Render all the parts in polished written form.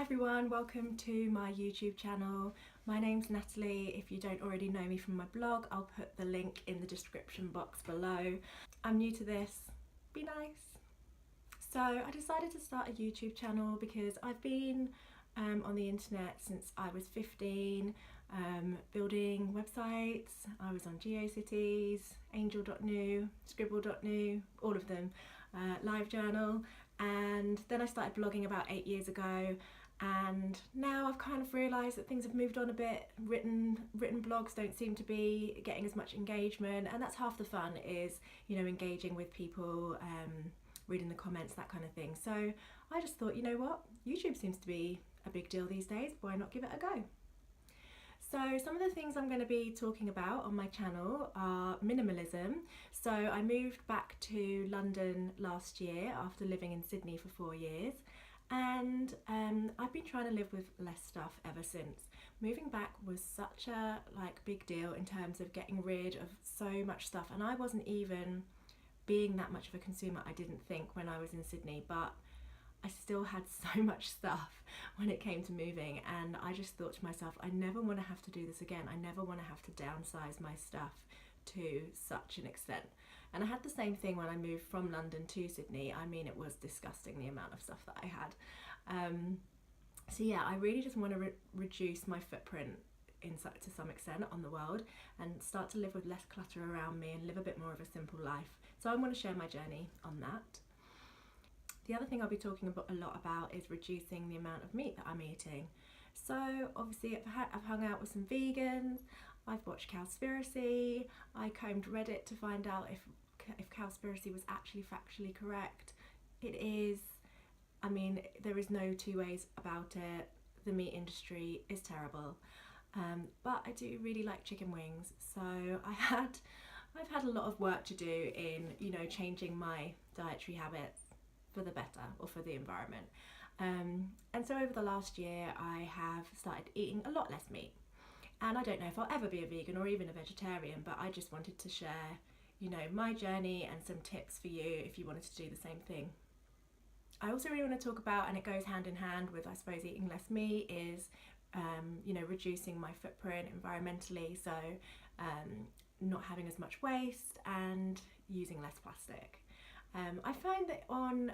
Hi everyone, welcome to my YouTube channel. My name's Natalie. If you don't already know me from my blog, I'll put the link in the description box below. I'm new to this, be nice. So I decided to start a YouTube channel because I've been on the internet since I was 15, building websites. I was on GeoCities, Angel.nu, Scribble.nu, all of them, LiveJournal, and then I started blogging about 8 years ago. And now I've kind of realised that things have moved on a bit. Written blogs don't seem to be getting as much engagement, and that's half the fun, is, you know, engaging with people, reading the comments, that kind of thing. So I just thought, you know what, YouTube seems to be a big deal these days, why not give it a go? So some of the things I'm going to be talking about on my channel are minimalism. So I moved back to London last year after living in Sydney for 4 years. And I've been trying to live with less stuff ever since. Moving back was such a big deal in terms of getting rid of so much stuff, and I wasn't even being that much of a consumer, I didn't think, when I was in Sydney, but I still had so much stuff when it came to moving, and I just thought to myself, I never want to have to do this again. I never want to have to downsize my stuff to such an extent. And I had the same thing when I moved from London to Sydney. I mean, it was disgusting, the amount of stuff that I had. So yeah, I really just want to reduce my footprint to some extent on the world and start to live with less clutter around me and live a bit more of a simple life. So I want to share my journey on that. The other thing I'll be talking a lot about is reducing the amount of meat that I'm eating. So obviously I've hung out with some vegans, I've watched Cowspiracy, I combed Reddit to find out if Cowspiracy was actually factually correct. It is. I mean, there is no two ways about it. The meat industry is terrible, but I do really like chicken wings. So I've had a lot of work to do in, you know, changing my dietary habits for the better, or for the environment. And so over the last year I have started eating a lot less meat. And I don't know if I'll ever be a vegan or even a vegetarian, but I just wanted to share, you know, my journey and some tips for you if you wanted to do the same thing. I also really want to talk about, and it goes hand in hand with, I suppose, eating less meat, is you know, reducing my footprint environmentally, so not having as much waste and using less plastic. I find that on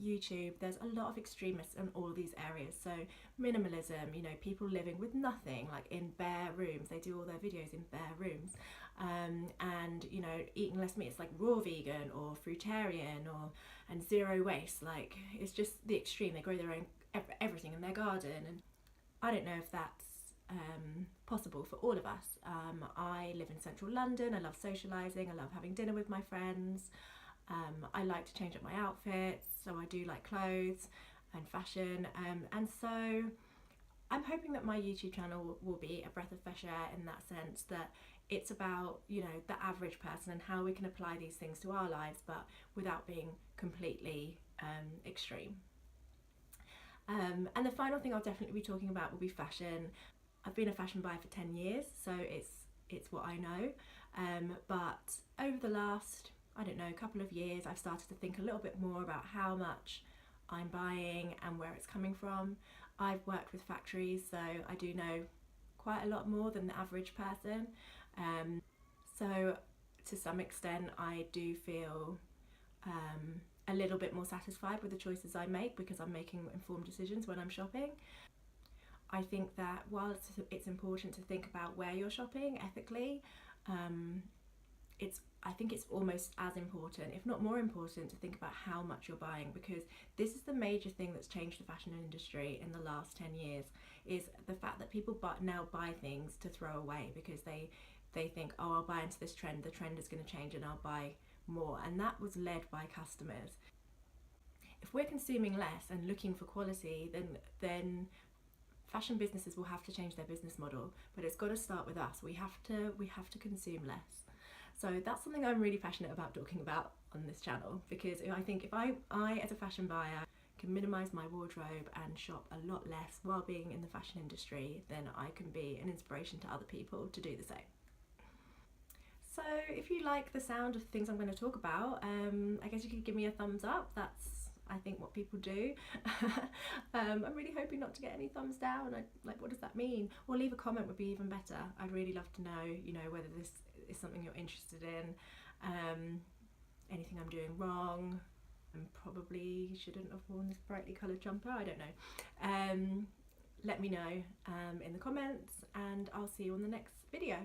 YouTube there's a lot of extremists in all these areas. So minimalism, you know, people living with nothing, like in bare rooms. They do all their videos in bare rooms. And, you know, eating less meat, it's like raw vegan or fruitarian and zero waste. Like, it's just the extreme. They grow their own everything in their garden, and I don't know if that's possible for all of us. I live in central London. I love socialising. I love having dinner with my friends. I like to change up my outfits, so I do like clothes and fashion, and so I'm hoping that my YouTube channel will be a breath of fresh air in that sense, that it's about, you know, the average person and how we can apply these things to our lives, but without being completely extreme. And the final thing I'll definitely be talking about will be fashion. I've been a fashion buyer for 10 years, so it's what I know, but over the last, I don't know, couple of years, I've started to think a little bit more about how much I'm buying and where it's coming from. I've worked with factories, so I do know quite a lot more than the average person. So to some extent I do feel a little bit more satisfied with the choices I make, because I'm making informed decisions when I'm shopping. I think that while it's important to think about where you're shopping ethically, I think it's almost as important, if not more important, to think about how much you're buying, because this is the major thing that's changed the fashion industry in the last 10 years, is the fact that people now buy things to throw away because they think, oh, I'll buy into this trend, the trend is going to change and I'll buy more. And that was led by customers. If we're consuming less and looking for quality, then fashion businesses will have to change their business model, but it's got to start with us. We have to consume less. So that's something I'm really passionate about talking about on this channel, because I think if I as a fashion buyer can minimise my wardrobe and shop a lot less while being in the fashion industry, then I can be an inspiration to other people to do the same. So if you like the sound of things I'm going to talk about, I guess you could give me a thumbs up. That's I think, what people do. I'm really hoping not to get any thumbs down. Like, what does that mean? Or leave a comment would be even better. I'd really love to know, you know, whether this is something you're interested in, anything I'm doing wrong. And probably shouldn't have worn this brightly coloured jumper, I don't know. Let me know in the comments, and I'll see you on the next video.